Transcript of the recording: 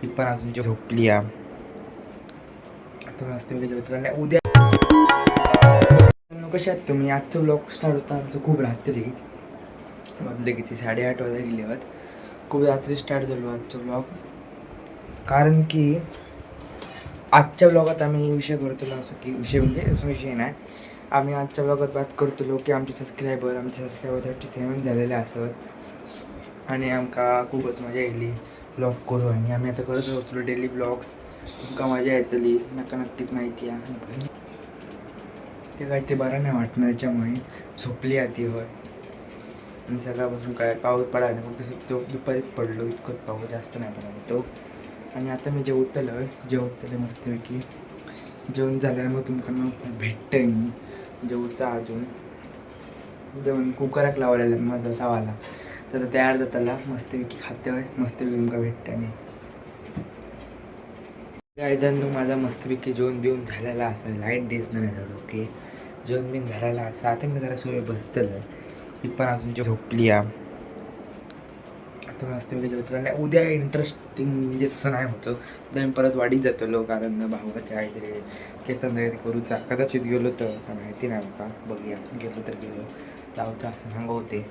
ही पण अजून झोपली आहे. आता मस्त मी जेवतो उद्या. कशा आहात तुम्ही? आजचा ब्लॉग स्टार्ट होता आमचं खूप रात्री, मधले किती 8:30 वाजता गेले आहेत. खूप रात्री स्टार्ट झालो आजचा ब्लॉग, कारण की आजच्या ब्लॉगात आम्ही विषय करतो असं की विषय म्हणजे असं विषय नाही. आम्ही आजच्या ब्लॉगात बात करतो की आमचे सबस्क्रायबर 37 झालेले असत आणि आमका खूपच मजा येयली ब्लॉग करू. आणि आम्ही आता करत होतो डेली ब्लॉग्स. तुमका मजा येतली नका नक्कीच माहिती आहे. ते काही ते बरं नाही वाटणार त्याच्यामुळे झोपली आधी होय. आणि सकाळपासून काय पाऊस पडायला मग तसं तो दुपारीच पडलो, इतकंच पाऊस जास्त नाही पडायला तो. आणि आता मी जेवतलं मस्तपैकी. जेवण झाल्यावर मग तुमका मस्त भेटतंय मी जेवचा अजून जेवण कुकराक लावलेलं माझा तवाला, तर तयार जाताला मस्तपैकी खाते मस्तपैकी तुमका भेटतं. आणि गायजांनो माझा मस्तपैकी जेवण बिवून झालेला असा लाईट दिसत नाही झालं. ओके, जेवण बिन झालेला असा. आता मी जरा सोय बसतलं, ही पण अजून झोपली आहे. आता मस्तपैकी जेवतो आणि उद्या इंटरेस्टिंग म्हणजे तसं नाही होतं. उद्या मी परत वाडीत जातो, कारण भावाच्या काहीतरी केसन तयारी करूचा. कदाचित गेलो तर आता माहिती नाही का, बघूया. गेलो तर गेलो, जाऊचं असं सांगवते.